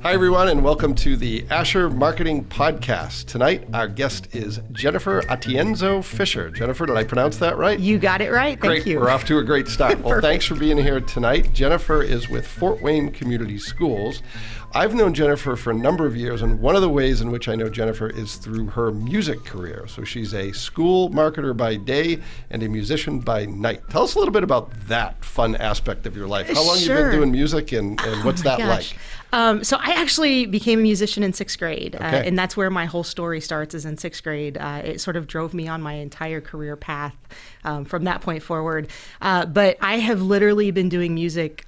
Hi, everyone, and welcome to the Asher Marketing Podcast. Tonight, our guest is Jennifer Atienzo-Fisher. Jennifer, did I pronounce that right? You got it right. Thank you. We're off to a great start. Well, thanks for being here tonight. Jennifer is with Fort Wayne Community Schools. I've known Jennifer for a number of years, and one of the ways in which I know Jennifer is through her music career. So she's a school marketer by day and a musician by night. Tell us a little bit about that fun aspect of your life. How long have you been doing music, and what's that like? So I actually became a musician in sixth grade, Okay. and that's where my whole story starts, is in sixth grade. It sort of drove me on my entire career path from that point forward. But I have literally been doing music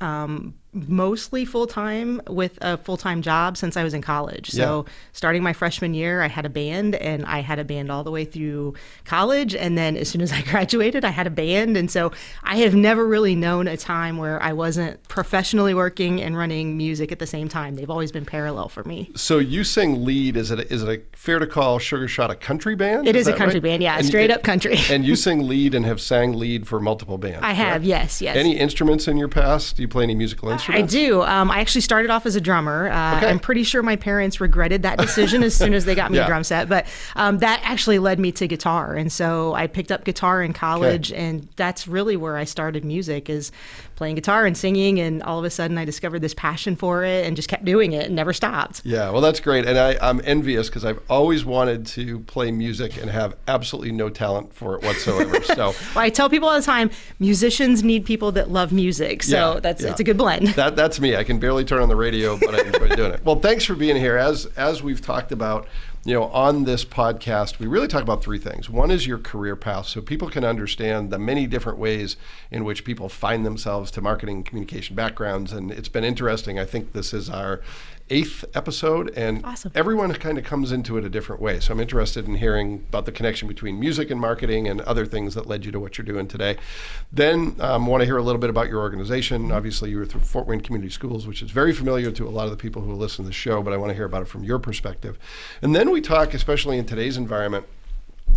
mostly full-time with a full-time job since I was in college. So starting my freshman year, I had a band, and I had a band all the way through college. And then as soon as I graduated, I had a band. And so I have never really known a time where I wasn't professionally working and running music at the same time. They've always been parallel for me. So you sing lead. Is it fair to call Sugar Shot a country band? It is a country band, yeah, straight up country. And you sing lead and have sang lead for multiple bands. I have, yes. Any instruments in your past? Do you play any musical instruments? I do. I actually started off as a drummer. I'm pretty sure my parents regretted that decision as soon as they got me a drum set. But that actually led me to guitar. And so I picked up guitar in college, and that's really where I started music, is playing guitar and singing. And all of a sudden I discovered this passion for it and just kept doing it and never stopped. Yeah, well, that's great. And I'm envious because I've always wanted to play music and have absolutely no talent for it whatsoever. So well, I tell people all the time, musicians need people that love music. So it's a good blend. That's me. I can barely turn on the radio, but I enjoy doing it. Well, thanks for being here. As we've talked about, on this podcast, we really talk about three things. One is your career path, so people can understand the many different ways in which people find themselves to marketing communication backgrounds. And it's been interesting. I think this is our 8th episode, and awesome. Everyone kind of comes into it a different way. So I'm interested in hearing about the connection between music and marketing and other things that led you to what you're doing today. Then I want to hear a little bit about your organization. Obviously, you were through Fort Wayne Community Schools, which is very familiar to a lot of the people who listen to the show, but I want to hear about it from your perspective. And then we talk, especially in today's environment,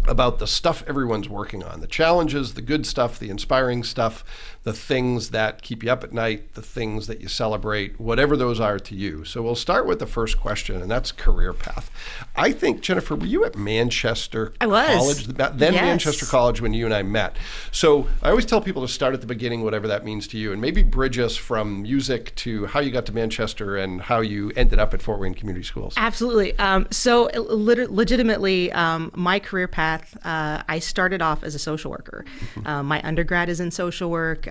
about the stuff everyone's working on, the challenges, the good stuff, the inspiring stuff, the things that keep you up at night, the things that you celebrate, whatever those are to you. So we'll start with the first question, and that's career path. I think, Jennifer, were you at Manchester College? Then yes. Manchester College when you and I met. So I always tell people to start at the beginning, whatever that means to you, and maybe bridge us from music to how you got to Manchester and how you ended up at Fort Wayne Community Schools. Absolutely. So legitimately, my career path, I started off as a social worker. My undergrad is in social work.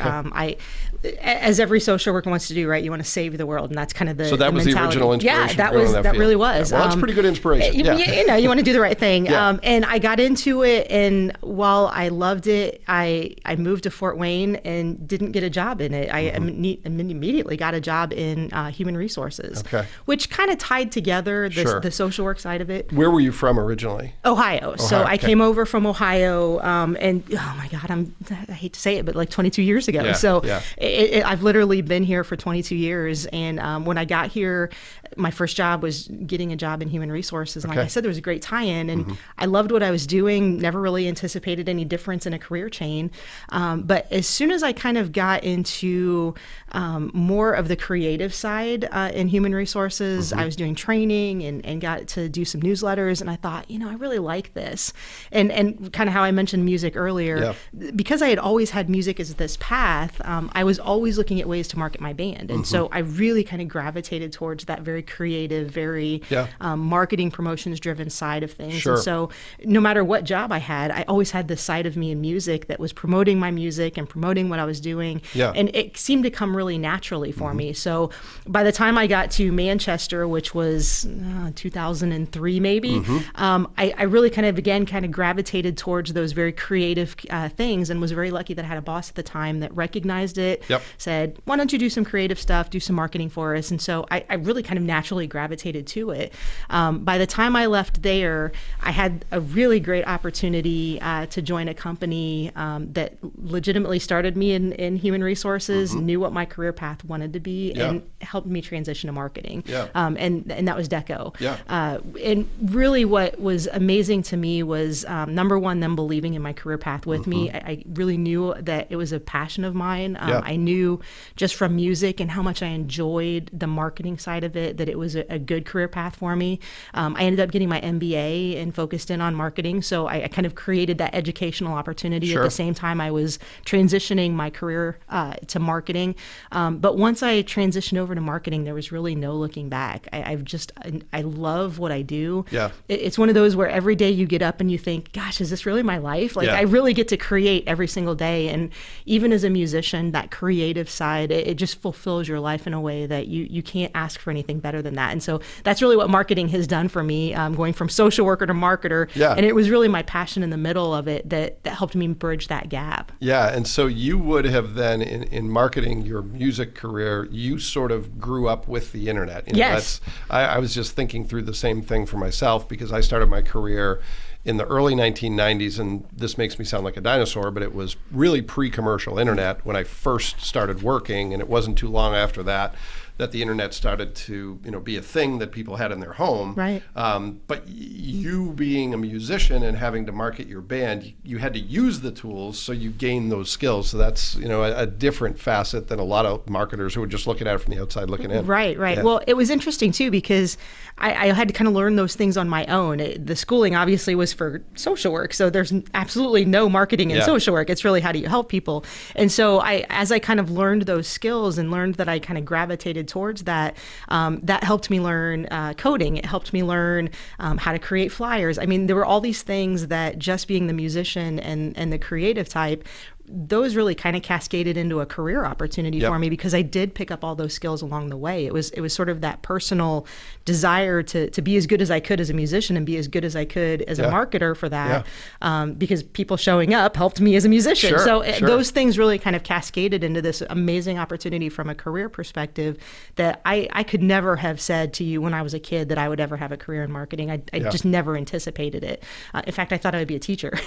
As every social worker wants to do, right? You want to save the world, and that's kind of the So that was mentality. The original inspiration. Yeah, that really was. Yeah, well, that's pretty good inspiration. You want to do the right thing. Yeah. And I got into it, and while I loved it, I moved to Fort Wayne and didn't get a job in it. I immediately got a job in human resources, which kind of tied together the social work side of it. Where were you from originally? Ohio. So I came over from Ohio, and oh my God, I hate to say it, but like 22 years ago. I've literally been here for 22 years. And when I got here, my first job was getting a job in human resources. And like I said, there was a great tie-in, and I loved what I was doing, never really anticipated any difference in a career chain. But as soon as I kind of got into more of the creative side in human resources, I was doing training and got to do some newsletters. And I thought, I really like this. And kind of how I mentioned music earlier, because I had always had music as this path, I was always looking at ways to market my band. And so I really kind of gravitated towards that very creative, very marketing promotions driven side of things. And so no matter what job I had, I always had this side of me in music that was promoting my music and promoting what I was doing. And it seemed to come really naturally for me. So by the time I got to Manchester, which was 2003 maybe, I really kind of gravitated towards those very creative things, and was very lucky that I had a boss at the time that recognized it, said, why don't you do some creative stuff, do some marketing for us? And so I really kind of naturally gravitated to it. By the time I left there, I had a really great opportunity to join a company that legitimately started me in human resources, knew what my career path wanted to be, and helped me transition to marketing. And that was Deco. And really what was amazing to me was was number one, them believing in my career path with me. I really knew that it was a passion of mine. I knew just from music and how much I enjoyed the marketing side of it, that it was a good career path for me. I ended up getting my MBA and focused in on marketing. So I kind of created that educational opportunity at the same time I was transitioning my career to marketing. But once I transitioned over to marketing, there was really no looking back. I love what I do. Yeah. It's one of those where every day you get up and you think, gosh, is this really my life? Like I really get to create every single day. And even as a musician, that creative side, it just fulfills your life in a way that you can't ask for anything better than that. And so that's really what marketing has done for me, going from social worker to marketer. Yeah. And it was really my passion in the middle of it that helped me bridge that gap. Yeah. And so you would have then, in marketing your music career, you sort of grew up with the internet. Yes. I was just thinking through the same thing for myself, because I started my career in the early 1990s, and this makes me sound like a dinosaur, but it was really pre-commercial internet when I first started working, and it wasn't too long after that the internet started to be a thing that people had in their home. Right. But you being a musician and having to market your band, you had to use the tools, so you gained those skills. So that's a different facet than a lot of marketers who are just looking at it from the outside looking in. Right. Yeah. Well, it was interesting too, because I had to kind of learn those things on my own. The schooling obviously was for social work, so there's absolutely no marketing in social work. It's really how do you help people. And so as I kind of learned those skills and learned that I kind of gravitated towards that, that helped me learn coding. It helped me learn how to create flyers. I mean, there were all these things that just being the musician and the creative type, those really kind of cascaded into a career opportunity for me, because I did pick up all those skills along the way. It was sort of that personal desire to be as good as I could as a musician and be as good as I could as a marketer for that, because people showing up helped me as a musician. Those things really kind of cascaded into this amazing opportunity from a career perspective that I could never have said to you when I was a kid that I would ever have a career in marketing. I just never anticipated it. In fact, I thought I would be a teacher.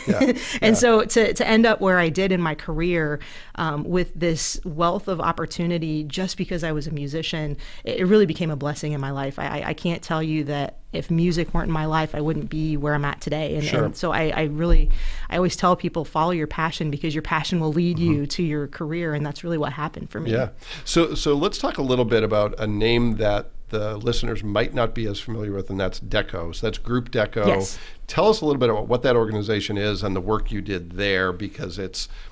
And so to end up where I did in my career with this wealth of opportunity just because I was a musician, it really became a blessing in my life. I can't tell you that if music weren't in my life, I wouldn't be where I'm at today. And so I always tell people, follow your passion, because your passion will lead you to your career. And that's really what happened for me. Yeah. So let's talk a little bit about a name that the listeners might not be as familiar with, and that's Deco. So that's Group Deco. Yes. Tell us a little bit about what that organization is and the work you did there, because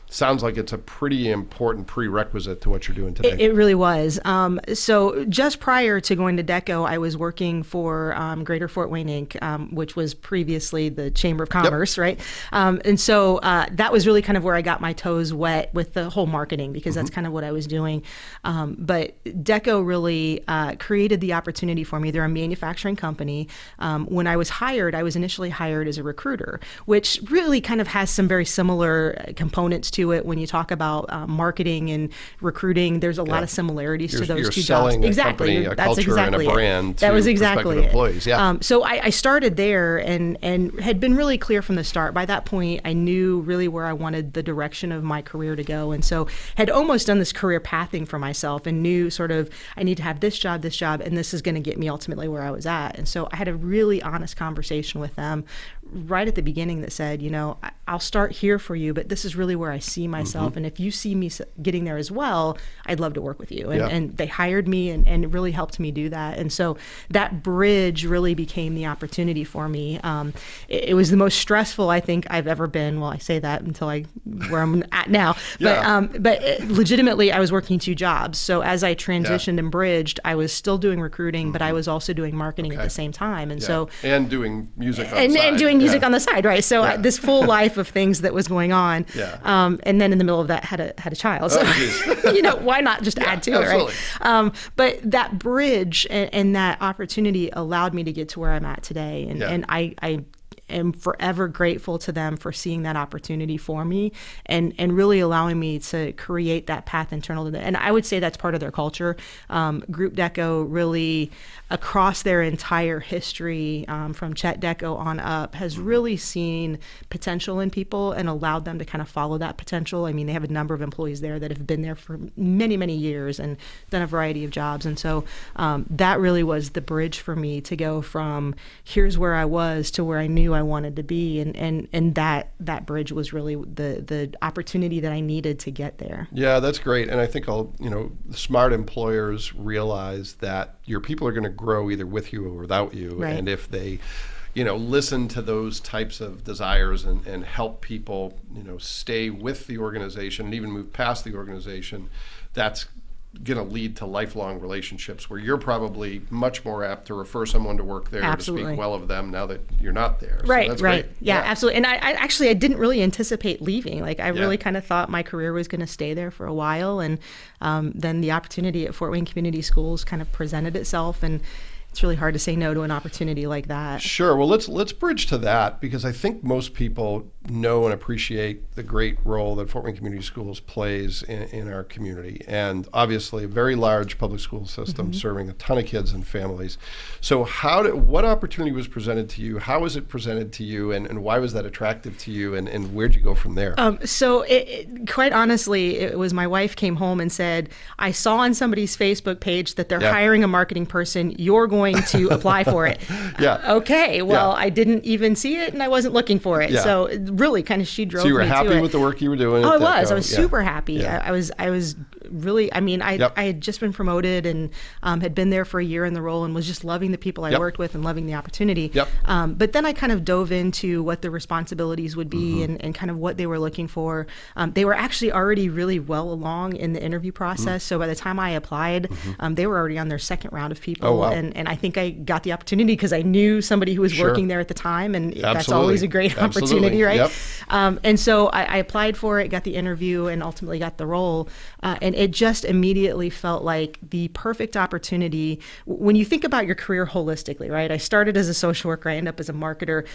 sounds like it's a pretty important prerequisite to what you're doing today. It really was. So just prior to going to Deco, I was working for Greater Fort Wayne Inc., which was previously the Chamber of Commerce, right? And so that was really kind of where I got my toes wet with the whole marketing, because that's kind of what I was doing. But Deco really created the opportunity for me. They're a manufacturing company. When I was hired, I was initially hired as a recruiter, which really kind of has some very similar components to it. When you talk about marketing and recruiting, there's a lot of similarities to those two jobs. Exactly. A That's culture exactly and a brand that was exactly prospective employees. Yeah. So I started there and had been really clear from the start. By that point, I knew really where I wanted the direction of my career to go. And so had almost done this career pathing for myself and knew sort of I need to have this job, and this is going to get me ultimately where I was at. And so I had a really honest conversation with them right at the beginning that said, I'll start here for you, but this is really where I see myself. And if you see me getting there as well, I'd love to work with you. And they hired me and it really helped me do that. And so that bridge really became the opportunity for me. It was the most stressful I think I've ever been. Well, I say that until where I'm at now. But legitimately, I was working two jobs. So as I transitioned and bridged, I was still doing recruiting, but I was also doing marketing at the same time. And so and doing music on the side. And doing music on the side, right? So this full life of things that was going on. And then in the middle of that had a child. So why not just add to it, right? But that bridge and that opportunity allowed me to get to where I'm at today. And I am forever grateful to them for seeing that opportunity for me and really allowing me to create that path internal to them. And I would say that's part of their culture. Group Deco really, across their entire history, from Chet Deco on up, has really seen potential in people and allowed them to kind of follow that potential. I mean, they have a number of employees there that have been there for many, many years and done a variety of jobs. And so that really was the bridge for me to go from here's where I was to where I knew I I wanted to be. And that bridge was really the opportunity that I needed to get there. Yeah, that's great. And I think smart employers realize that your people are going to grow either with you or without you. Right. And if they listen to those types of desires and help people, stay with the organization and even move past the organization, that's going to lead to lifelong relationships where you're probably much more apt to refer someone to work there, Absolutely. to speak well of them now that you're not there. Right, so that's right. Great. Yeah, absolutely. And I didn't really anticipate leaving. Like I really kind of thought my career was going to stay there for a while. And then the opportunity at Fort Wayne Community Schools kind of presented itself, and it's really hard to say no to an opportunity like that. Sure. Well, let's bridge to that, because I think most people know and appreciate the great role that Fort Wayne Community Schools plays in our community. And obviously a very large public school system serving a ton of kids and families. So what opportunity was presented to you? How was it presented to you? And why was that attractive to you? And where'd you go from there? So quite honestly, it was my wife came home and said, I saw on somebody's Facebook page that they're hiring a marketing person. You're going to apply for it. Okay. Well, I didn't even see it, and I wasn't looking for it. Yeah. So really kind of she drove me to it. So you were happy with the work you were doing? Oh, I was super happy. Yeah. I was really, I had just been promoted and had been there for a year in the role and was just loving the people I worked with and loving the opportunity. But then I kind of dove into what the responsibilities would be and kind of what they were looking for. They were actually already really well along in the interview process. So by the time I applied, they were already on their second round of people. Oh, wow. And I think I got the opportunity because I knew somebody who was working there at the time, and that's always a great opportunity, right? And so I applied for it, got the interview, and ultimately got the role. And it just immediately felt like the perfect opportunity. When you think about your career holistically, right? I started as a social worker, I ended up as a marketer.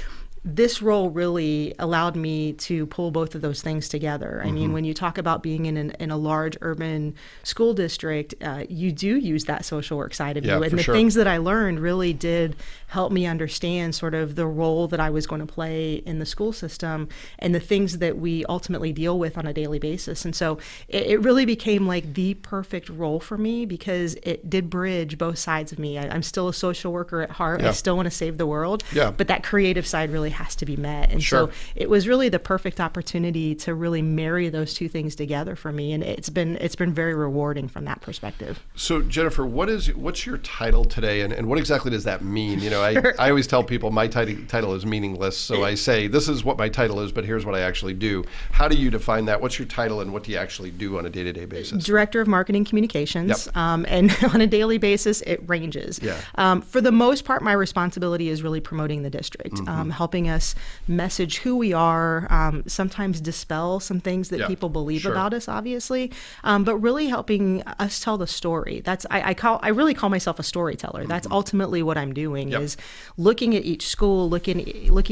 This role really allowed me to pull both of those things together. I mean, when you talk about being in a large urban school district, you do use that social work side of you. And the things that I learned really did help me understand sort of the role that I was going to play in the school system and the things that we ultimately deal with on a daily basis. And so it really became like the perfect role for me because it did bridge both sides of me. I'm still a social worker at heart. I still want to save the world. But that creative side really has to be met. And so it was really the perfect opportunity to really marry those two things together for me. And it's been very rewarding from that perspective. So Jennifer, what's your title today, and what exactly does that mean? I always tell people my title is meaningless. So I say, this is what my title is, but here's what I actually do. How do you define that? What's your title and what do you actually do on a day-to-day basis? Director of Marketing Communications. And on a daily basis, it ranges. For the most part, my responsibility is really promoting the district, helping us message who we are, sometimes dispel some things that people believe about us, obviously, but really helping us tell the story. I really call myself a storyteller. That's ultimately what I'm doing is looking at each school, looking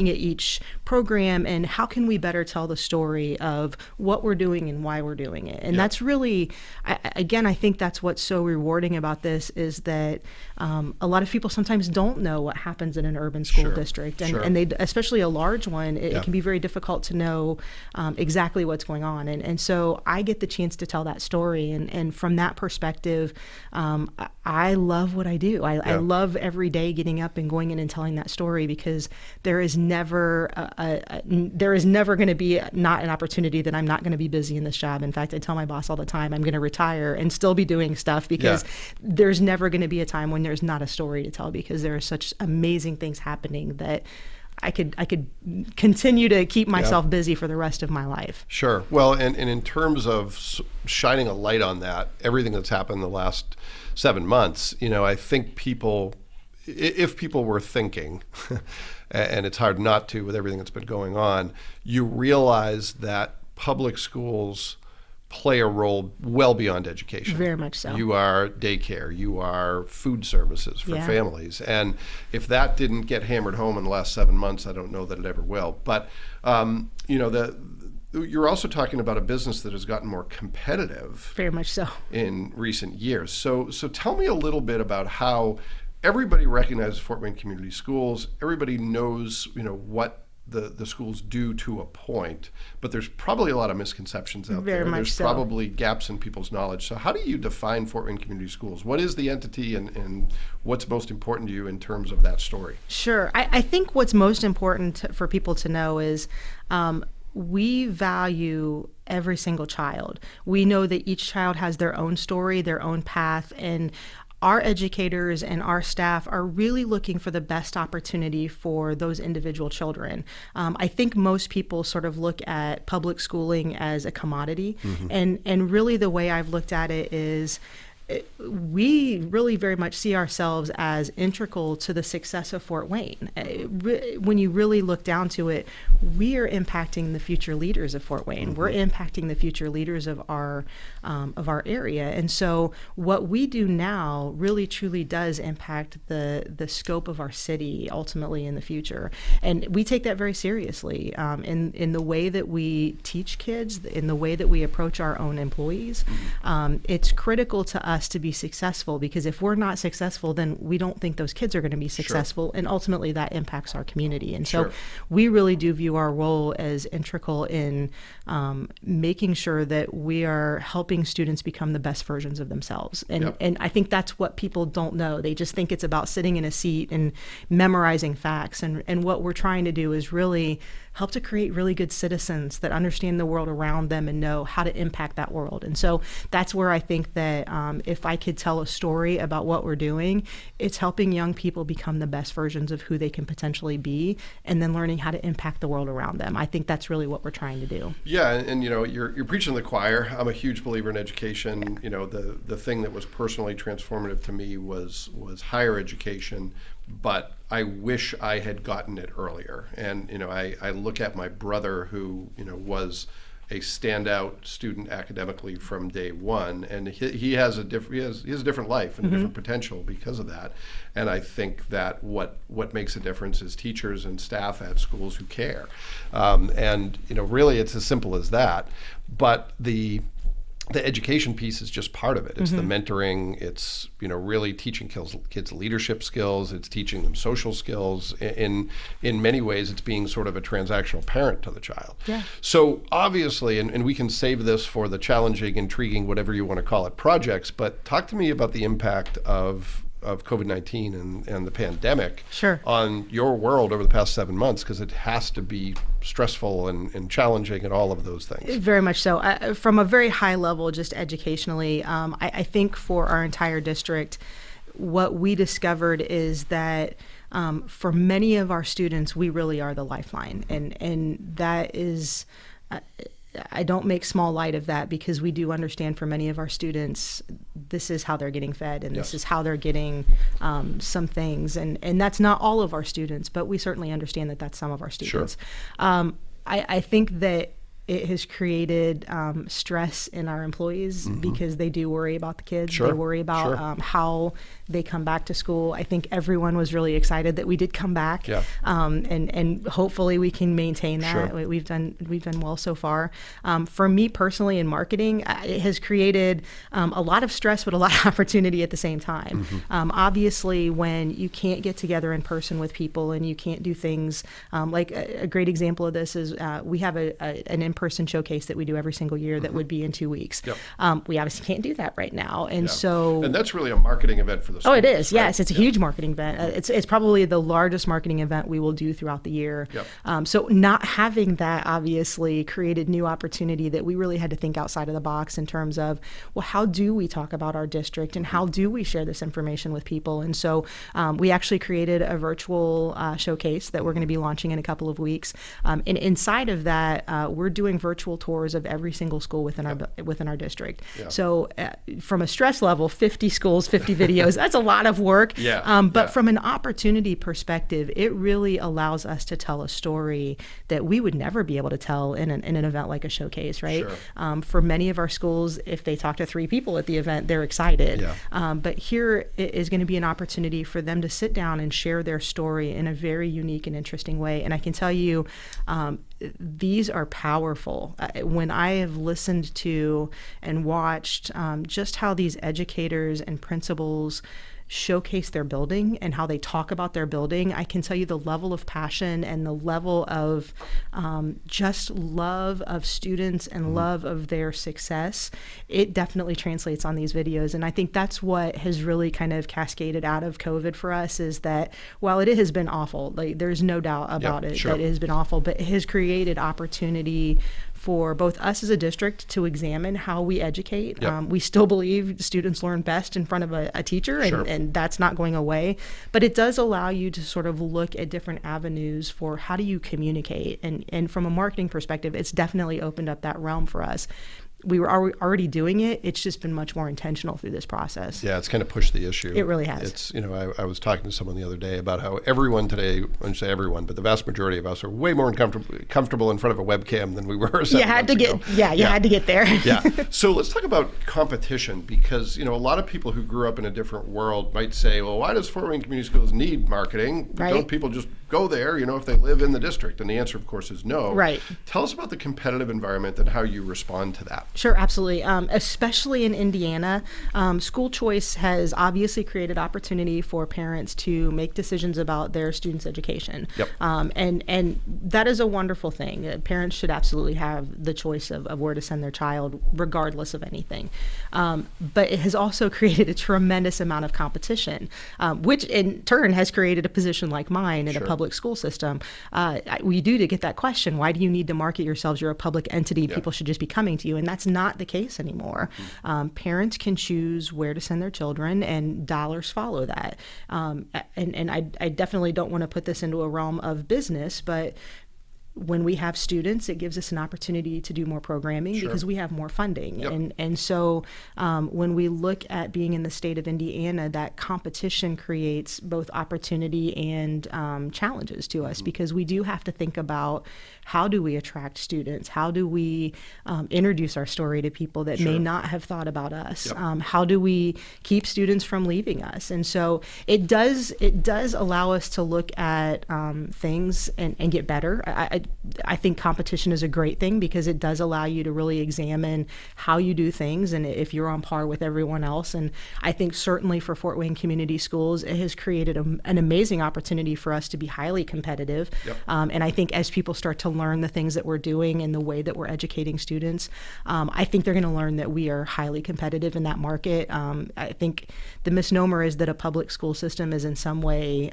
at each program, and how can we better tell the story of what we're doing and why we're doing it. And that's really, I think that's what's so rewarding about this is that a lot of people sometimes don't know what happens in an urban school district, and they, especially a large one, it can be very difficult to know exactly what's going on. And so I get the chance to tell that story. And from that perspective, I love what I do. I love every day getting up and going in and telling that story because there is never going to be not an opportunity that I'm not going to be busy in this job. In fact, I tell my boss all the time, I'm going to retire and still be doing stuff because there's never going to be a time when there's not a story to tell because there are such amazing things happening that I could continue to keep myself busy for the rest of my life. Sure. Well, and in terms of shining a light on that, everything that's happened the last 7 months, I think if people were thinking, and it's hard not to with everything that's been going on, you realize that public schools play a role well beyond education. Very much so. You are daycare, you are food services for families. And if that didn't get hammered home in the last 7 months, I don't know that it ever will. But, you're also talking about a business that has gotten more competitive. Very much so. In recent years. So tell me a little bit about how everybody recognizes Fort Wayne Community Schools. Everybody knows, what the schools do to a point, but there's probably a lot of misconceptions out Very there. much There's so. probably gaps in people's knowledge. So how do you define Fort Wayne Community Schools? What is the entity, and what's most important to you in terms of that story? Sure. I think what's most important for people to know is we value every single child. We know that each child has their own story, their own path, and our educators and our staff are really looking for the best opportunity for those individual children. I think most people sort of look at public schooling as a commodity, and really the way I've looked at it is we really very much see ourselves as integral to the success of Fort Wayne. When you really look down to it, we are impacting the future leaders of Fort Wayne. We're impacting the future leaders of our area. And so what we do now really truly does impact the scope of our city ultimately in the future. And we take that very seriously in the way that we teach kids, in the way that we approach our own employees. It's critical to us to be successful, because if we're not successful, then we don't think those kids are going to be successful, and ultimately that impacts our community. And so we really do view our role as integral in making sure that we are helping students become the best versions of themselves. And I think that's what people don't know. They just think it's about sitting in a seat and memorizing facts. And what we're trying to do is really help to create really good citizens that understand the world around them and know how to impact that world. And so that's where I think that if I could tell a story about what we're doing, it's helping young people become the best versions of who they can potentially be, and then learning how to impact the world around them. I think that's really what we're trying to do. Yeah, and you know, you're preaching to the choir. I'm a huge believer in education. You know, the thing that was personally transformative to me was higher education, but I wish I had gotten it earlier. And you know, I look at my brother, who, you know, was a standout student academically from day one, and he has a different life and a different potential because of that. And I think that what makes a difference is teachers and staff at schools who care. And you know, really, it's as simple as that. But the education piece is just part of it. It's the mentoring. It's, you know, really teaching kids leadership skills. It's teaching them social skills. In many ways, it's being sort of a transactional parent to the child. Yeah. So obviously, and we can save this for the challenging, intriguing, whatever you want to call it, projects, but talk to me about the impact of COVID-19 and the pandemic on your world over the past 7 months, because it has to be stressful and challenging and all of those things. Very much so. From a very high level, just educationally, I think for our entire district, what we discovered is that for many of our students, we really are the lifeline. And that is... I don't make small light of that, because we do understand for many of our students, this is how they're getting fed, and this is how they're getting some things. And that's not all of our students, but we certainly understand that that's some of our students. I think that it has created stress in our employees, because they do worry about the kids. They worry about how they come back to school. I think everyone was really excited that we did come back, and hopefully we can maintain that. We've done well so far. For me personally in marketing, it has created a lot of stress, but a lot of opportunity at the same time. Obviously, when you can't get together in person with people and you can't do things, like a great example of this is we have an in-person showcase that we do every single year that would be in 2 weeks. We obviously can't do that right now, and and that's really a marketing event for the schools. Oh, it is. Yes, it's a huge marketing event. It's probably the largest marketing event we will do throughout the year. So not having that obviously created new opportunity that we really had to think outside of the box in terms of, well, how do we talk about our district and how do we share this information with people? And so we actually created a virtual showcase that we're going to be launching in a couple of weeks. And inside of that, we're doing virtual tours of every single school within our district. So from a stress level, 50 schools, 50 videos, that's a lot of work. But from an opportunity perspective, it really allows us to tell a story that we would never be able to tell in an event like a showcase, right? For many of our schools, if they talk to 3 people at the event, they're excited. But here is going to be an opportunity for them to sit down and share their story in a very unique and interesting way. And I can tell you, these are powerful. When I have listened to and watched just how these educators and principals showcase their building and how they talk about their building, I can tell you the level of passion and the level of just love of students and love of their success, it definitely translates on these videos. And I think that's what has really kind of cascaded out of COVID for us, is that while it has been awful, like there's no doubt about it, that it has been awful, but it has created opportunity for both us as a district to examine how we educate. We still believe students learn best in front of a teacher, and that's not going away. But it does allow you to sort of look at different avenues for how do you communicate. And from a marketing perspective, it's definitely opened up that realm for us. We were already doing it. It's just been much more intentional through this process. Yeah, it's kind of pushed the issue. It really has. It's, I was talking to someone the other day about how everyone today, I wouldn't say everyone, but the vast majority of us are way more comfortable in front of a webcam than we were 7 months ago. You had to get there. Yeah. So let's talk about competition, because, a lot of people who grew up in a different world might say, well, why does Fort Wayne Community Schools need marketing? Right. Don't people just go there, if they live in the district? And the answer, of course, is no. Right. Tell us about the competitive environment and how you respond to that. Sure, absolutely. Especially in Indiana, school choice has obviously created opportunity for parents to make decisions about their students' education. Yep. And that is a wonderful thing. Parents should absolutely have the choice of where to send their child, regardless of anything. But it has also created a tremendous amount of competition, which in turn has created a position like mine in a public school system. We do to get that question, why do you need to market yourselves? You're a public entity. People should just be coming to you. And that's not the case anymore. Parents can choose where to send their children, and dollars follow that. And I definitely don't want to put this into a realm of business, but when we have students, it gives us an opportunity to do more programming because we have more funding. And so when we look at being in the state of Indiana, that competition creates both opportunity and challenges to us, because we do have to think about how do we attract students? How do we introduce our story to people that may not have thought about us? How do we keep students from leaving us? And so it does allow us to look at things and get better. I think competition is a great thing because it does allow you to really examine how you do things and if you're on par with everyone else. And I think certainly for Fort Wayne Community Schools, it has created an amazing opportunity for us to be highly competitive. And I think as people start to learn the things that we're doing and the way that we're educating students, I think they're going to learn that we are highly competitive in that market. I think the misnomer is that a public school system is in some way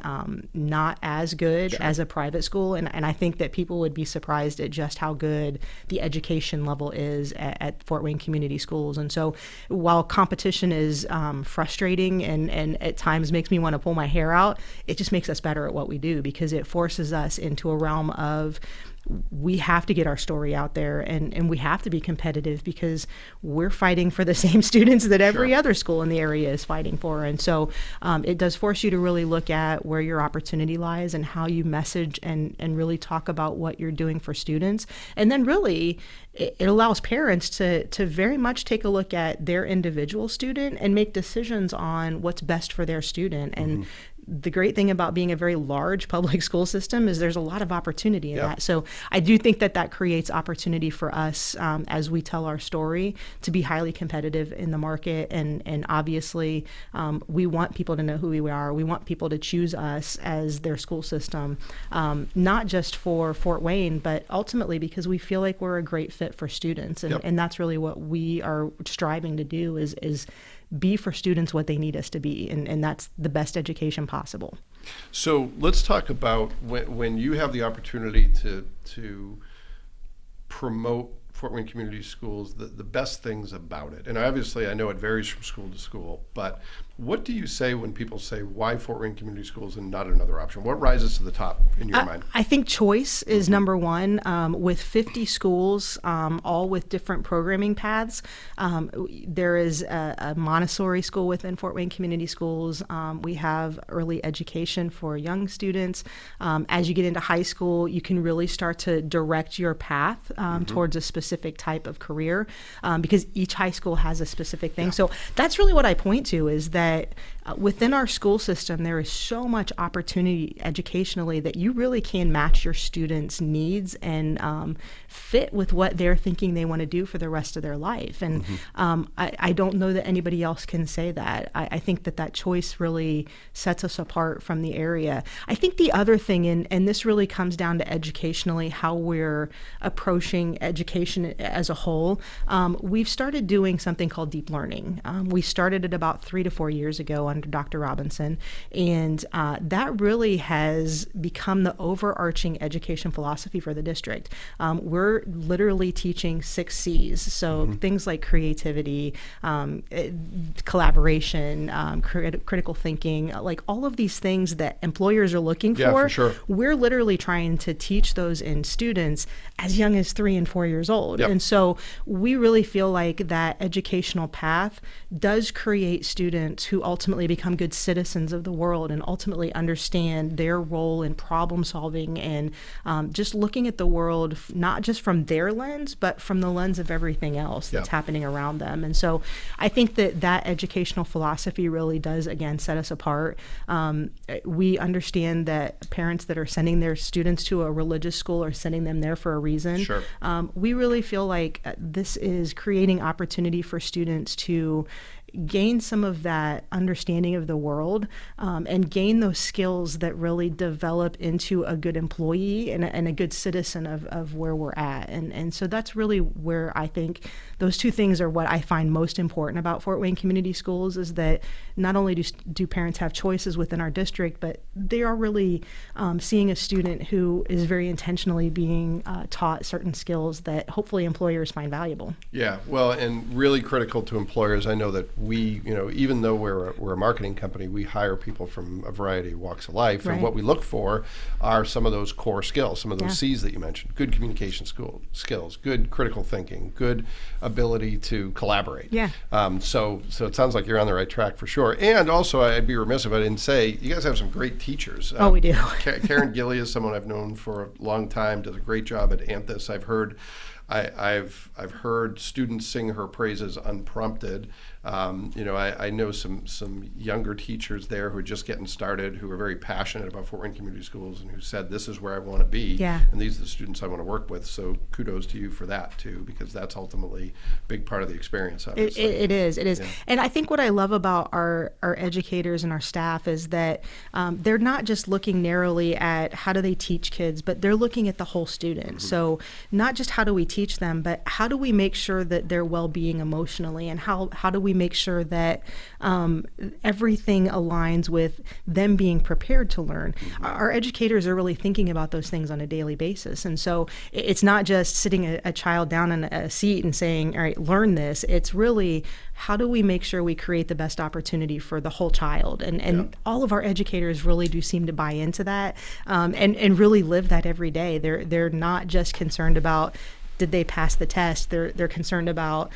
not as good as a private school. And I think that people would be surprised at just how good the education level is at Fort Wayne Community Schools. And so while competition is frustrating and at times makes me want to pull my hair out, it just makes us better at what we do because it forces us into a realm of we have to get our story out there and we have to be competitive because we're fighting for the same students that every other school in the area is fighting for. And so it does force you to really look at where your opportunity lies and how you message and really talk about what you're doing for students. And then really it allows parents to very much take a look at their individual student and make decisions on what's best for their student. And the great thing about being a very large public school system is there's a lot of opportunity in that. So I do think that creates opportunity for us as we tell our story to be highly competitive in the market. And obviously we want people to know who we are. We want people to choose us as their school system, not just for Fort Wayne, but ultimately because we feel like we're a great fit for students. And that's really what we are striving to do is be for students what they need us to be, and that's the best education possible. So let's talk about when you have the opportunity to promote Fort Wayne Community Schools, the best things about it. And obviously I know it varies from school to school, but what do you say when people say why Fort Wayne Community Schools and not another option? What rises to the top in your mind? I think choice is number one. With 50 schools, all with different programming paths, there is a Montessori school within Fort Wayne Community Schools. We have early education for young students. As you get into high school, you can really start to direct your path towards a specific type of career because each high school has a specific thing. So that's really what I point to is that within our school system, there is so much opportunity educationally that you really can match your students' needs and fit with what they're thinking they want to do for the rest of their life. And I don't know that anybody else can say that. I think that choice really sets us apart from the area. I think the other thing, and this really comes down to educationally, how we're approaching education as a whole. We've started doing something called deep learning. We started it about 3 to 4 years ago under Dr. Robinson, and that really has become the overarching education philosophy for the district. We're literally teaching 6 C's, so things like creativity, collaboration, critical thinking, like all of these things that employers are looking for. Sure. We're literally trying to teach those in students as young as 3 and 4 years old. Yep. And so we really feel like that educational path does create students who ultimately become good citizens of the world and ultimately understand their role in problem solving and just looking at the world, not just from their lens, but from the lens of everything else that's happening around them. And so I think that educational philosophy really does, again, set us apart. We understand that parents that are sending their students to a religious school are sending them there for a reason. Sure. We really feel like this is creating opportunity for students to gain some of that understanding of the world and gain those skills that really develop into a good employee and a good citizen of where we're at. And so that's really where I think those two things are what I find most important about Fort Wayne Community Schools, is that not only do parents have choices within our district, but they are really seeing a student who is very intentionally being taught certain skills that hopefully employers find valuable. Yeah, well, and really critical to employers. I know that we, even though we're a marketing company, we hire people from a variety of walks of life. Right. And what we look for are some of those core skills, some of those C's that you mentioned: good communication skills, good critical thinking, good ability to collaborate. Yeah. So it sounds like you're on the right track for sure. And also, I'd be remiss if I didn't say you guys have some great teachers. Oh, we do. Karen Gilly is someone I've known for a long time. Does a great job at Anthus. I've heard students sing her praises unprompted. I know some younger teachers there who are just getting started, who are very passionate about Fort Wayne Community Schools and who said, this is where I want to be. Yeah. And these are the students I want to work with. So kudos to you for that too, because that's ultimately a big part of the experience, obviously. It is. Yeah. And I think what I love about our educators and our staff is that they're not just looking narrowly at how do they teach kids, but they're looking at the whole student. So not just how do we teach them, but how do we make sure that they're well-being emotionally, and how do we make sure that everything aligns with them being prepared to learn. Our educators are really thinking about those things on a daily basis. And so it's not just sitting a child down in a seat and saying, all right, learn this. It's really, how do we make sure we create the best opportunity for the whole child? And all of our educators really do seem to buy into that and really live that every day. They're not just concerned about, did they pass the test? They're concerned about,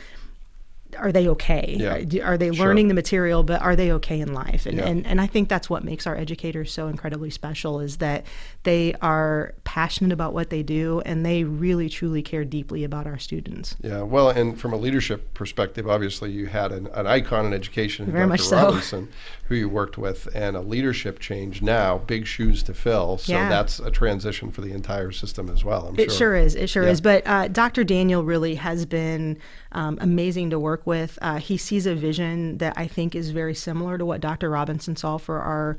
are they okay? Yeah. Are they learning the material, but are they okay in life? And I think that's what makes our educators so incredibly special, is that they are passionate about what they do, and they really, truly care deeply about our students. Yeah, well, and from a leadership perspective, obviously you had an icon in education, Very Dr. much so. Robinson, who you worked with, and a leadership change now, big shoes to fill. So that's a transition for the entire system as well, I'm sure. It sure is. It sure is. But Dr. Daniel really has been amazing to work with. He sees a vision that I think is very similar to what Dr. Robinson saw for our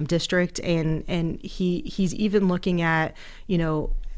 district, and he's even looking at,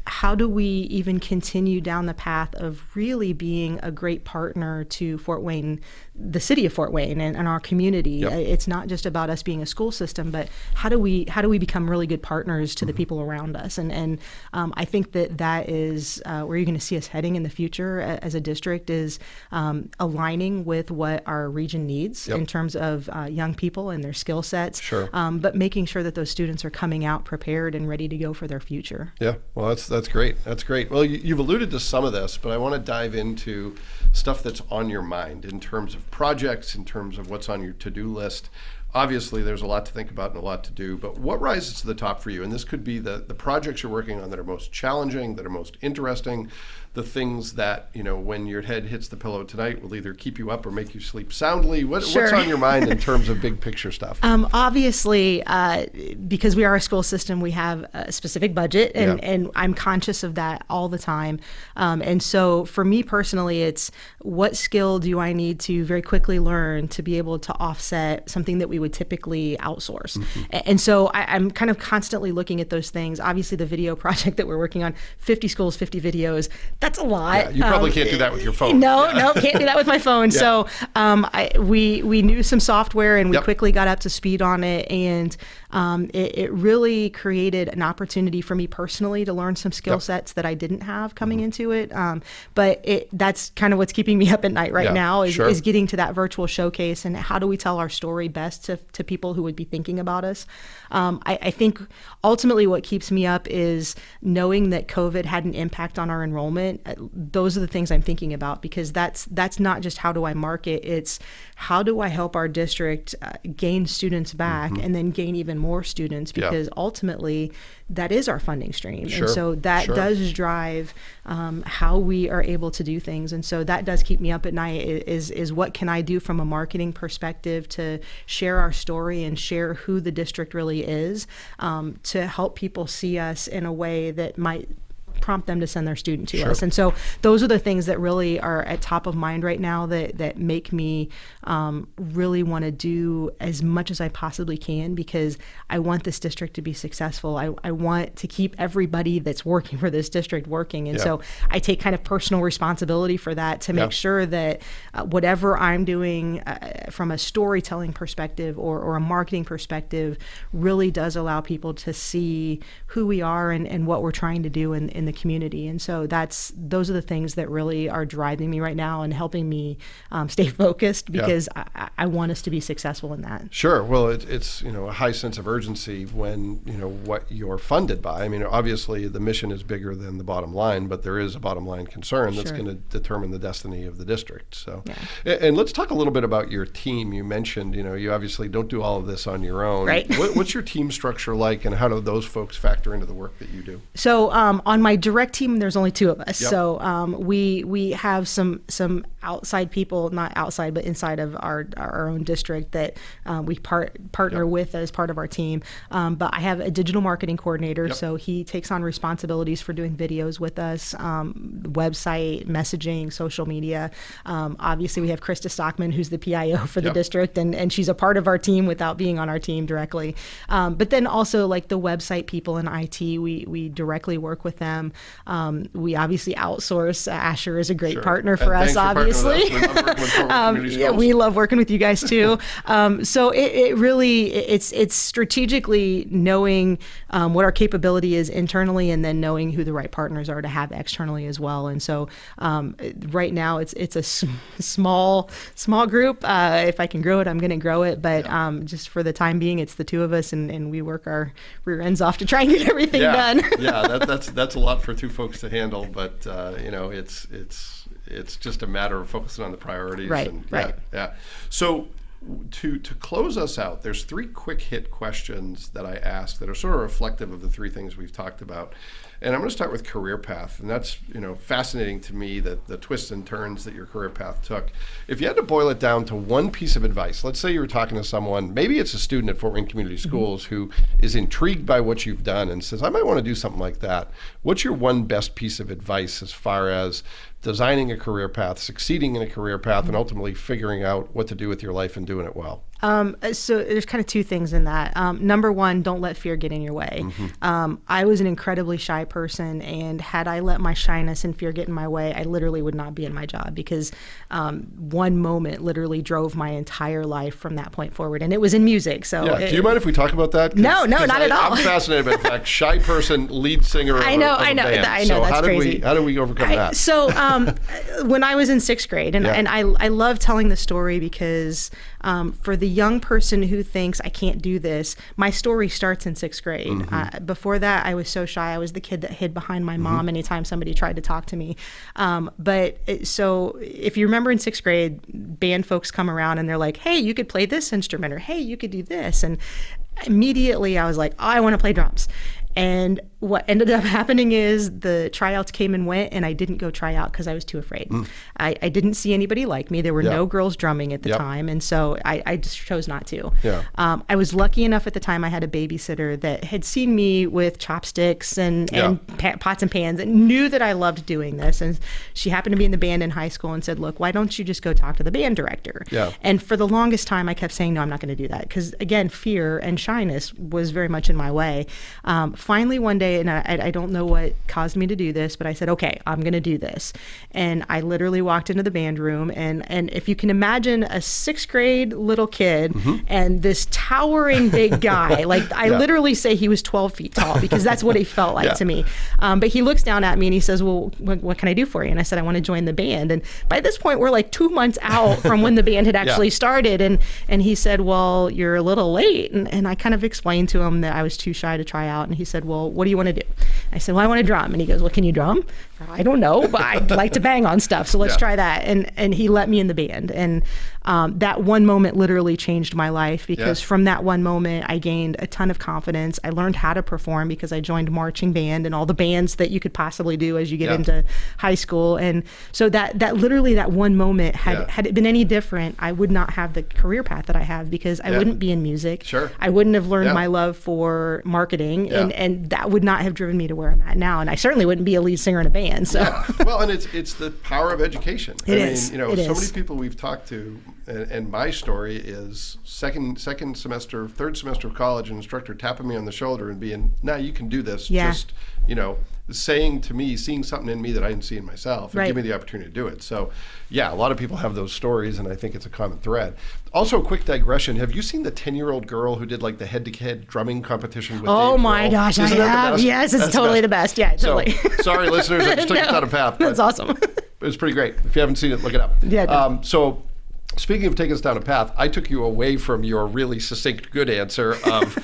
how do we even continue down the path of really being a great partner to Fort Wayne, the city of Fort Wayne, and our community? Yep. It's not just about us being a school system, but how do we become really good partners to the people around us? And I think that is where you're going to see us heading in the future as a district, is aligning with what our region needs in terms of young people and their skill sets. Sure. But making sure that those students are coming out prepared and ready to go for their future. Yeah, well, that's great. That's great. Well, you've alluded to some of this, but I want to dive into stuff that's on your mind in terms of projects, in terms of what's on your to-do list. Obviously, there's a lot to think about and a lot to do, but what rises to the top for you? And this could be the projects you're working on that are most challenging, that are most interesting, the things that, when your head hits the pillow tonight will either keep you up or make you sleep soundly? What's on your mind in terms of big picture stuff? Obviously, because we are a school system, we have a specific budget, and I'm conscious of that all the time. And so for me personally, it's what skill do I need to very quickly learn to be able to offset something that we would typically outsource. And so I'm kind of constantly looking at those things. Obviously, the video project that we're working on, 50 schools, 50 videos, that's a lot. Yeah, you probably can't do that with your phone. No, can't do that with my phone. So we knew some software, and we quickly got up to speed on it. And it really created an opportunity for me personally to learn some skill sets that I didn't have coming into it. But that's kind of what's keeping me up at night right now is getting to that virtual showcase, and how do we tell our story best to people who would be thinking about us. I think ultimately what keeps me up is knowing that COVID had an impact on our enrollment. Those are the things I'm thinking about, because that's not just how do I market, it's how do I help our district gain students back and then gain even more students, because ultimately that is our funding stream. And so that does drive how we are able to do things. And so that does keep me up at night is what can I do from a marketing perspective to share our story and share who the district really is, to help people see us in a way that might prompt them to send their student to us. And so those are the things that really are at top of mind right now that make me really want to do as much as I possibly can, because I want this district to be successful. I want to keep everybody that's working for this district working. And so I take kind of personal responsibility for that, to make sure that whatever I'm doing from a storytelling perspective or a marketing perspective really does allow people to see who we are and what we're trying to do in the community. And so those are the things that really are driving me right now and helping me stay focused, because I want us to be successful in that. Sure. Well, it's a high sense of urgency when what you're funded by. I mean, obviously the mission is bigger than the bottom line, but there is a bottom line concern that's going to determine the destiny of the district. So, and let's talk a little bit about your team. You mentioned, you obviously don't do all of this on your own. Right. What's your team structure like, and how do those folks factor into the work that you do? So on my direct team, there's only two of us. So we have some outside people, not outside, but inside of our own district that we partner with as part of our team. But I have a digital marketing coordinator, so he takes on responsibilities for doing videos with us, website, messaging, social media. Obviously, we have Krista Stockman, who's the PIO for the district, and she's a part of our team without being on our team directly. But then also like the website people in IT, we directly work with them. We obviously outsource. Asher is a great partner for us, obviously. We love working with you guys too. So it really, it's strategically knowing what our capability is internally, and then knowing who the right partners are to have externally as well. And so right now it's a small group. If I can grow it, I'm going to grow it. But just for the time being, it's the two of us, and we work our rear ends off to try and get everything done. That's a lot for two folks to handle, but it's just a matter of focusing on the priorities. Right. So to close us out, there's three quick hit questions that I ask that are sort of reflective of the three things we've talked about. And I'm going to start with career path, and that's fascinating to me, that the twists and turns that your career path took. If you had to boil it down to one piece of advice, let's say you were talking to someone, maybe it's a student at Fort Wayne Community Schools who is intrigued by what you've done and says, I might want to do something like that. What's your one best piece of advice as far as designing a career path, succeeding in a career path, and ultimately figuring out what to do with your life and doing it well? So there's kind of two things in that. Number one, don't let fear get in your way. I was an incredibly shy person, and had I let my shyness and fear get in my way, I literally would not be in my job, because one moment literally drove my entire life from that point forward, and it was in music. So do you mind if we talk about that? No, not at all. I'm fascinated by the fact, shy person, lead singer of a band. I know, so that's crazy. How do we overcome that? So when I was in sixth grade, and I love telling the story, because for the young person who thinks I can't do this, my story starts in sixth grade. Before that, I was so shy. I was the kid that hid behind my mom anytime somebody tried to talk to me. So if you remember in sixth grade, band folks come around and they're like, hey, you could play this instrument, or hey, you could do this. And immediately I was like, I want to play drums. And what ended up happening is the tryouts came and went, and I didn't go try out because I was too afraid. I didn't see anybody like me. There were no girls drumming at the time, and so I just chose not to. I was lucky enough at the time I had a babysitter that had seen me with chopsticks and pots and pans and knew that I loved doing this. And she happened to be in the band in high school and said, look, why don't you just go talk to the band director? And for the longest time, I kept saying, no, I'm not going to do that. Because again, fear and shyness was very much in my way. Finally, one day, and I don't know what caused me to do this, but I said, okay, I'm going to do this. And I literally walked into the band room. And if you can imagine a 6th grade little kid and this towering big guy, like I literally say he was 12 feet tall because that's what he felt like to me. But he looks down at me and he says, well, what can I do for you? And I said, I want to join the band. And by this point, we're like 2 months out from when the band had actually started. And he said, well, you're a little late. And I kind of explained to him that I was too shy to try out. And he said, well, what do you want to do? I said, well, I want to drum. And he goes, well, can you drum? I don't know, but I'd like to bang on stuff. So let's try that. And he let me in the band. And that one moment literally changed my life because from that one moment, I gained a ton of confidence. I learned how to perform because I joined marching band and all the bands that you could possibly do as you get into high school. And so that literally that one moment, had it been any different, I would not have the career path that I have because I wouldn't be in music. I wouldn't have learned my love for marketing and that would not have driven me to where I'm at now. And I certainly wouldn't be a lead singer in a band. So well, and it's the power of education. It is. Many people we've talked to, and my story is second semester, third semester of college, an instructor tapping me on the shoulder and being, "Nah, you can do this." Just saying to me, seeing something in me that I didn't see in myself, and give me the opportunity to do it. So, a lot of people have those stories, and I think it's a common thread. Also, a quick digression: have you seen the 10-year-old girl who did like the head-to-head drumming competition with Dave my gosh, I have. Yes, it's totally the best. Yeah, totally. So, sorry, listeners, I just took you down a path. That's awesome. It was pretty great. If you haven't seen it, look it up. So, speaking of taking us down a path, I took you away from your really succinct good answer of,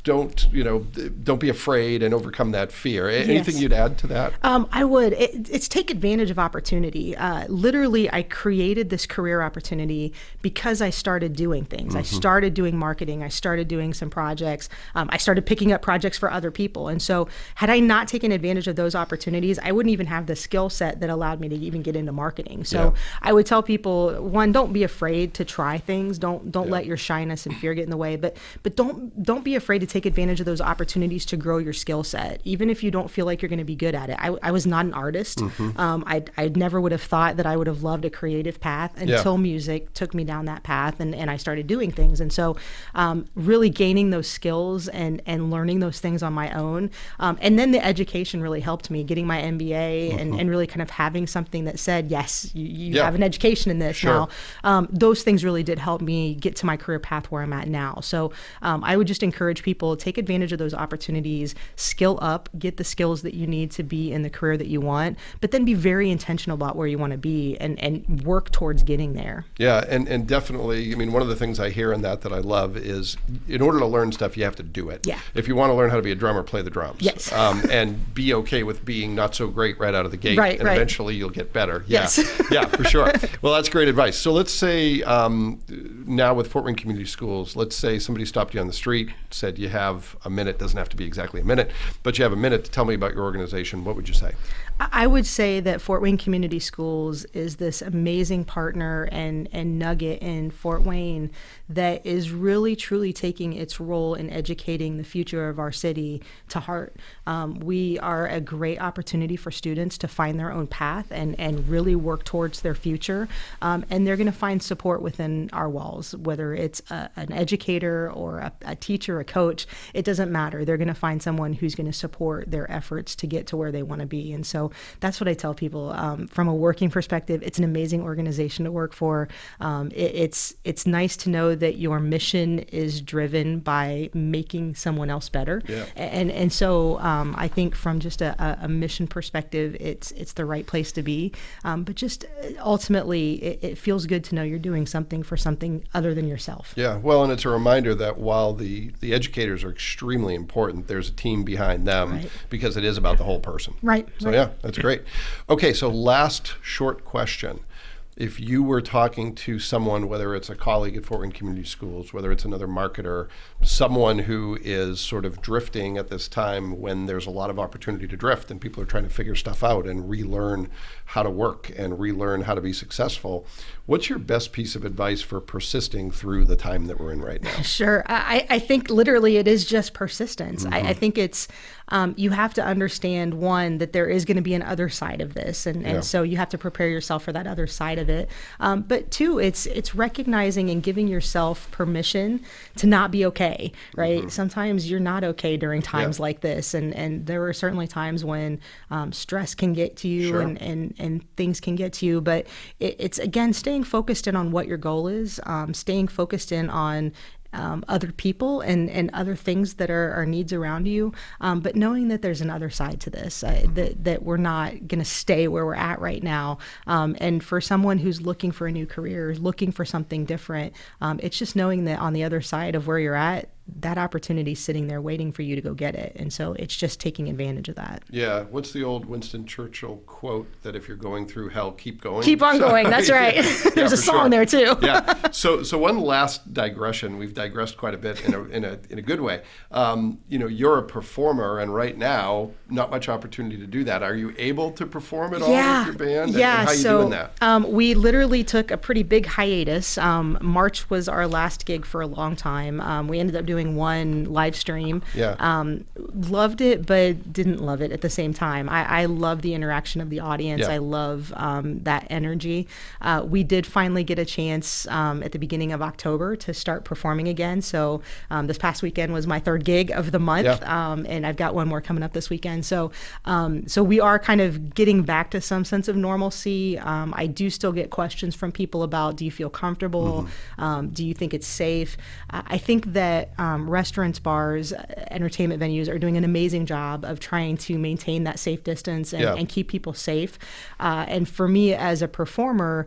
don't be afraid and overcome that fear. Anything you'd add to that? I would. It's take advantage of opportunity. Literally, I created this career opportunity because I started doing things. I started doing marketing. I started doing some projects. I started picking up projects for other people. And so had I not taken advantage of those opportunities, I wouldn't even have the skill set that allowed me to even get into marketing. So I would tell people, one, don't be afraid to try things. Don't let your shyness and fear get in the way. But don't be afraid to take advantage of those opportunities to grow your skill set, even if you don't feel like you're going to be good at it. I was not an artist. I never would have thought that I would have loved a creative path until music took me down that path and I started doing things. And so really gaining those skills and learning those things on my own. And then the education really helped me, getting my MBA and really kind of having something that said, yes, you have an education in this now. Those things really did help me get to my career path where I'm at now. So I would just encourage people, take advantage of those opportunities, skill up, get the skills that you need to be in the career that you want, but then be very intentional about where you want to be and work towards getting there. Yeah, and definitely, one of the things I hear in that I love is in order to learn stuff, you have to do it. Yeah. If you want to learn how to be a drummer, play the drums. Yes. And be okay with being not so great right out of the gate. Right, and eventually you'll get better. Yes. Yeah, for sure. Well, that's great advice. So let's say now with Fort Wayne Community Schools, let's say somebody stopped you on the street, said you have a minute, doesn't have to be exactly a minute, but you have a minute to tell me about your organization. What would you say? I would say that Fort Wayne Community Schools is this amazing partner and nugget in Fort Wayne that is really truly taking its role in educating the future of our city to heart. We are a great opportunity for students to find their own path and really work towards their future. And they're going to find support within our walls, whether it's an educator or a teacher, a coach, it doesn't matter. They're going to find someone who's going to support their efforts to get to where they want to be. And so that's what I tell people. From a working perspective, it's an amazing organization to work for. It's nice to know that your mission is driven by making someone else better. Yeah. And so I think from just a mission perspective, it's the right place to be. But just ultimately, it feels good to know you're doing something for something other than yourself. Yeah, well, and it's a reminder that while the educators are extremely important, there's a team behind them because it is about the whole person. Right. So yeah, that's great. Okay, so last short question. if you were talking to someone, whether it's a colleague at Fort Wayne Community Schools, whether it's another marketer, someone who is sort of drifting at this time when there's a lot of opportunity to drift and people are trying to figure stuff out and relearn how to work and relearn how to be successful, what's your best piece of advice for persisting through the time that we're in right now? Sure. I think literally it is just persistence. I think it's, you have to understand, one, that there is going to be an other side of this. And so you have to prepare yourself for that other side of it. But two, it's recognizing and giving yourself permission to not be okay, right? Sometimes you're not okay during times like this. And there are certainly times when stress can get to you and things can get to you. But it's, again, staying focused in on what your goal is, staying focused in on other people and other things that are needs around you, but knowing that there's another side to this, that we're not going to stay where we're at right now. And for someone who's looking for a new career, looking for something different, it's just knowing that on the other side of where you're at, that opportunity is sitting there waiting for you to go get it. And so it's just taking advantage of that. Yeah. What's the old Winston Churchill quote that if you're going through hell, keep going? Keep on going. That's right. There's a song there too. Yeah. So one last digression. We've digressed quite a bit in a good way. You're a performer, and right now, not much opportunity to do that. Are you able to perform at all with your band? Yeah. And how are you doing that? We literally took a pretty big hiatus. March was our last gig for a long time. We ended up doing one live stream. Loved it, but didn't love it at the same time. I love the interaction of the audience. I love that energy. We did finally get a chance at the beginning of October to start performing again. So this past weekend was my third gig of the month, and I've got one more coming up this weekend. So we are kind of getting back to some sense of normalcy. I do still get questions from people about, do you feel comfortable? Do you think it's safe? I think that restaurants, bars, entertainment venues are doing an amazing job of trying to maintain that safe distance and keep people safe. And for me as a performer,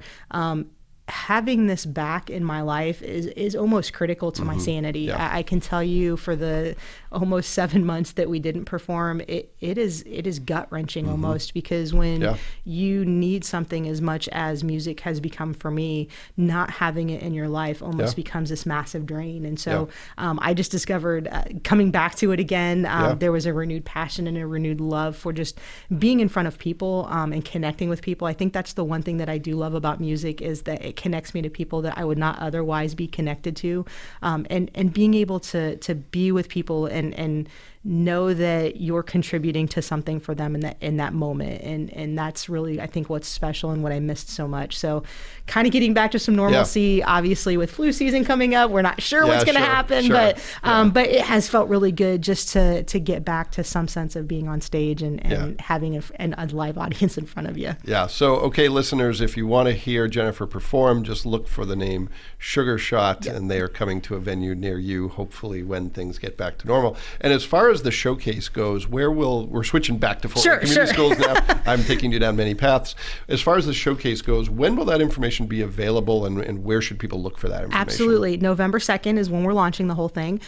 having this back in my life is almost critical to my sanity. I can tell you, for the almost 7 months that we didn't perform, it is gut-wrenching almost, because when you need something as much as music has become for me, not having it in your life almost becomes this massive drain. And so I just discovered, coming back to it again, there was a renewed passion and a renewed love for just being in front of people and connecting with people. I think that's the one thing that I do love about music, is that it connects me to people that I would not otherwise be connected to, and being able to be with people and know that you're contributing to something for them in that moment, and that's really, I think, what's special and what I missed so much. So kind of getting back to some normalcy. Obviously with flu season coming up, we're not sure what's going to happen, but it has felt really good just to get back to some sense of being on stage and having a live audience in front of you. So okay, listeners, if you want to hear Jennifer perform, just look for the name Sugar Shot, and they are coming to a venue near you, hopefully when things get back to normal. And as far as the showcase goes, we're switching back to Fort Wayne Community Schools now. I'm taking you down many paths. As far as the showcase goes, when will that information be available, and where should people look for that information? Absolutely. November 2nd is when we're launching the whole thing.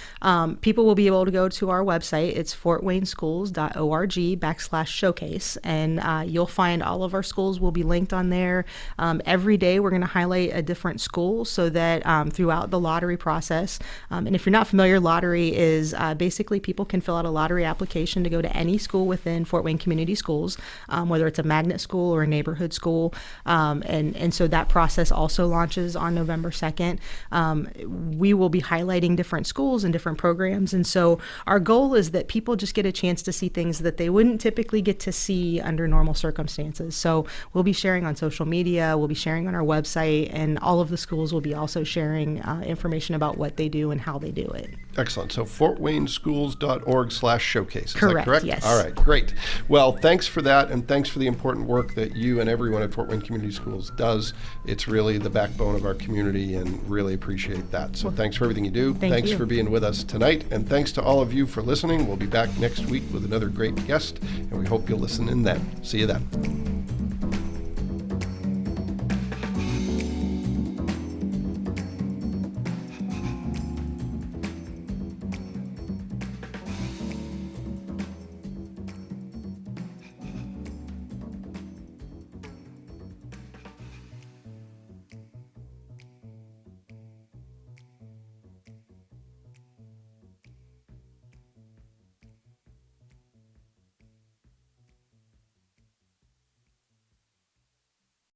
People will be able to go to our website. It's fortwayneschools.org/showcase, and you'll find all of our schools will be linked on there. Every day we're going to highlight a different school, so that throughout the lottery process, and if you're not familiar, lottery is basically people can fill out a lottery application to go to any school within Fort Wayne Community Schools, whether it's a magnet school or a neighborhood school, and so that process also launches on November 2nd. We will be highlighting different schools and different programs, and so our goal is that people just get a chance to see things that they wouldn't typically get to see under normal circumstances. So we'll be sharing on social media, we'll be sharing on our website, and all of the schools will be also sharing information about what they do and how they do it. Excellent. So fortwayneschools.org/showcase. Is correct, that correct? Yes. All right, great. Well, thanks for that, and thanks for the important work that you and everyone at Fort Wayne Community Schools does. It's really the backbone of our community, and really appreciate that. So thanks for everything you do. Thanks for being with us tonight, and thanks to all of you for listening. We'll be back next week with another great guest, and we hope you'll listen in then. See you then.